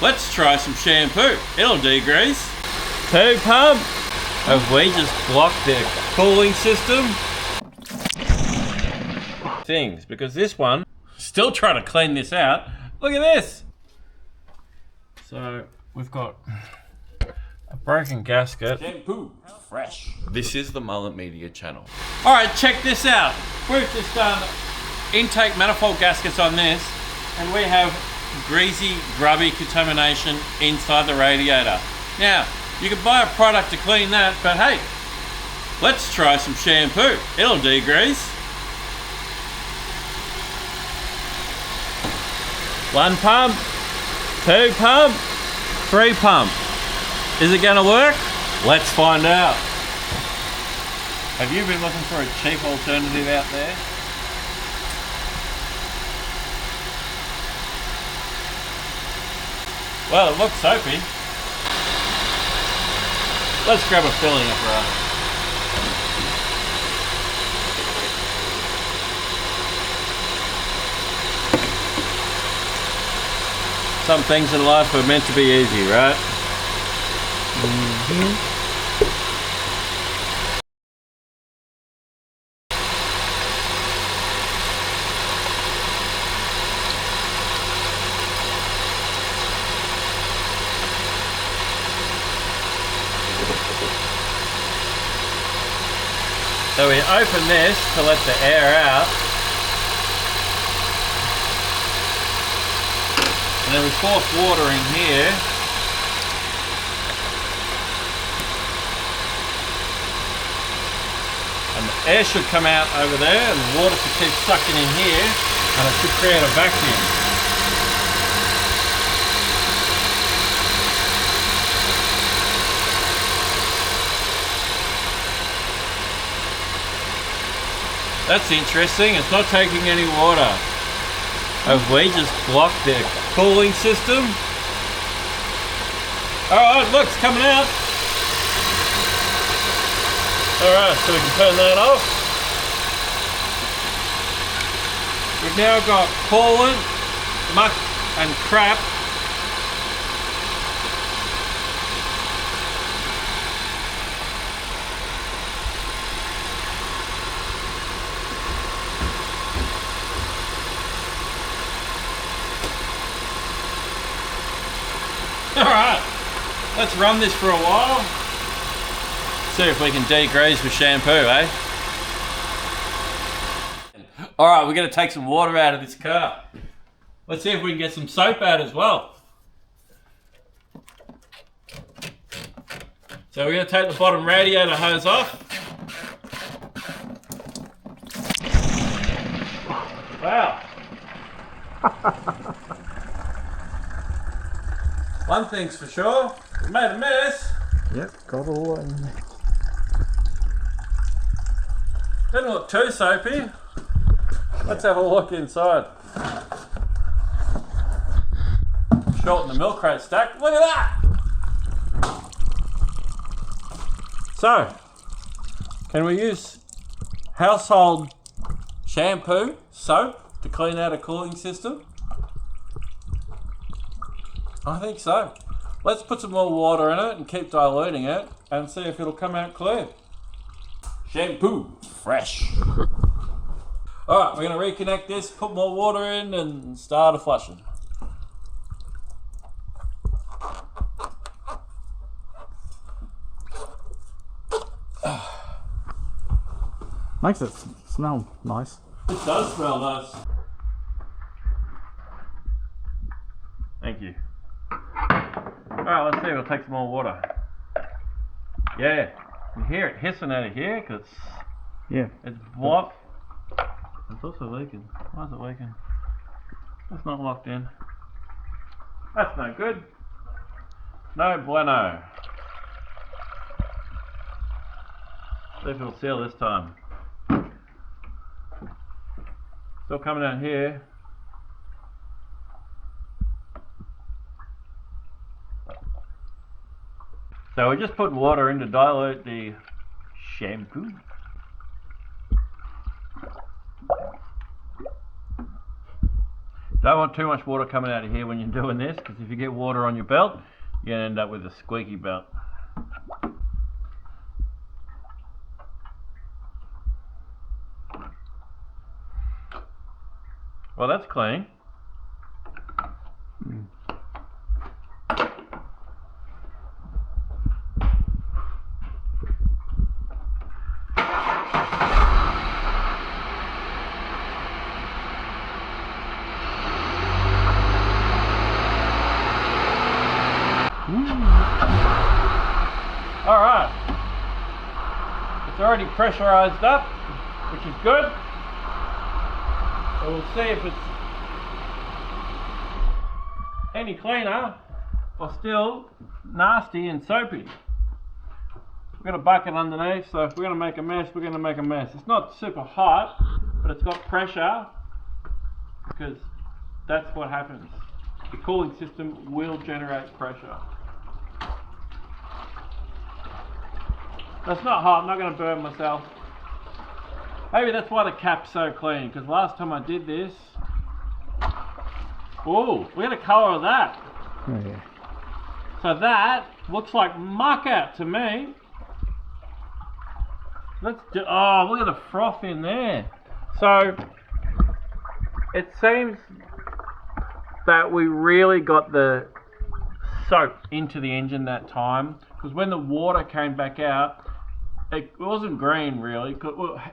let's try some shampoo. It'll degrease. 2 pump. Have we just blocked their cooling system? Things, because this one, still trying to clean this out. Look at this. So we've got a broken gasket. Shampoo, fresh. This is the Mullet Media channel. All right, check this out. We've just done intake manifold gaskets on this, and we have greasy, grubby contamination inside the radiator. Now, you can buy a product to clean that, but hey, let's try some shampoo. It'll degrease. 1 pump, 2 pump, 3 pump. Is it gonna work? Let's find out. Have you been looking for a cheap alternative out there? Well, it looks soapy. Let's grab a filling apparatus. Some things in life are meant to be easy, right? So we open this to let the air out. And then we force water in here. And the air should come out over there, and the water should keep sucking in here, and it should create a vacuum. That's interesting, it's not taking any water. Have we just blocked their cooling system? Alright, look, it's coming out. Alright, so we can turn that off. We've now got coolant, muck and crap. Alright, let's run this for a while. See if we can degrease with shampoo, eh? Alright, we're going to take some water out of this car. Let's see if we can get some soap out as well. So we're going to take the bottom radiator hose off. Wow. One thing's for sure, we made a mess. Yep, got all in there. Didn't look too soapy. Let's have a look inside. Shorten the milk crate stack. Look at that! So, can we use household shampoo, soap, to clean out a cooling system? I think so. Let's put some more water in it and keep diluting it and see if it'll come out clear. Shampoo, fresh. Alright, we're going to reconnect this, put more water in and start a flushing. Makes it smell nice. It does smell nice. Thank you. Alright, let's see, we'll take some more water. Yeah, you hear it hissing out of here because it's blocked. It's also leaking. Why is it leaking? It's not locked in. That's no good. No bueno. See if it'll seal this time. Still coming out here. So we just put water in to dilute the shampoo. Don't want too much water coming out of here when you're doing this, because if you get water on your belt, you're going to end up with a squeaky belt. Well, that's clean. Alright, it's already pressurized up, which is good. So we'll see if it's any cleaner or still nasty and soapy. We've got a bucket underneath, so if we're going to make a mess, we're going to make a mess. It's not super hot, but it's got pressure, because that's what happens. The cooling system will generate pressure. That's not hot, I'm not going to burn myself. Maybe that's why the cap's so clean, because last time I did this... Oh, look at the colour of that. Oh, yeah. So that looks like muck out to me. Oh, look at the froth in there. So, it seems that we really got the soap into the engine that time, because when the water came back out, it wasn't green really.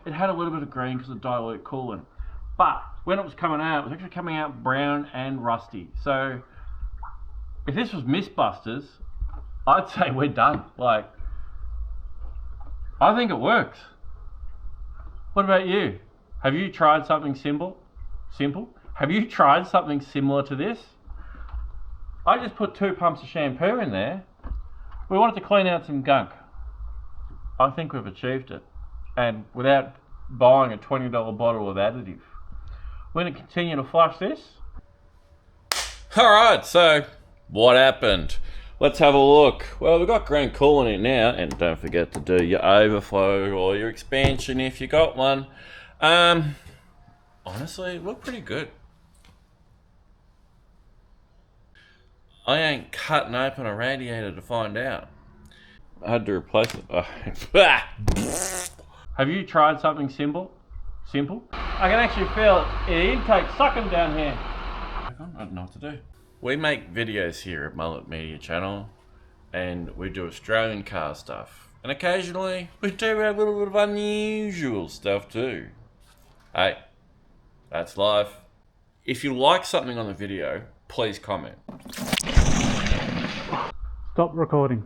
It had a little bit of green because of dilute coolant, but when it was coming out, it was actually coming out brown and rusty. So if this was Mistbusters, I'd say we're done. Like, I think it works. What about you? Have you tried something simple? Have you tried something similar to this? I just put 2 pumps of shampoo in there. We wanted to clean out some gunk. I think we've achieved it, and without buying a $20 bottle of additive. We're going to continue to flush this. Alright, so what happened? Let's have a look. Well, we've got green coolant in now, and don't forget to do your overflow or your expansion if you got one. Honestly, it looked pretty good. I ain't cutting open a radiator to find out. I had to replace it. Have you tried something simple? I can actually feel it. The intake sucking down here. I don't know what to do. We make videos here at Mullet Media Channel, and we do Australian car stuff. And occasionally, we do a little bit of unusual stuff too. Hey, that's life. If you like something on the video, please comment. Stop recording.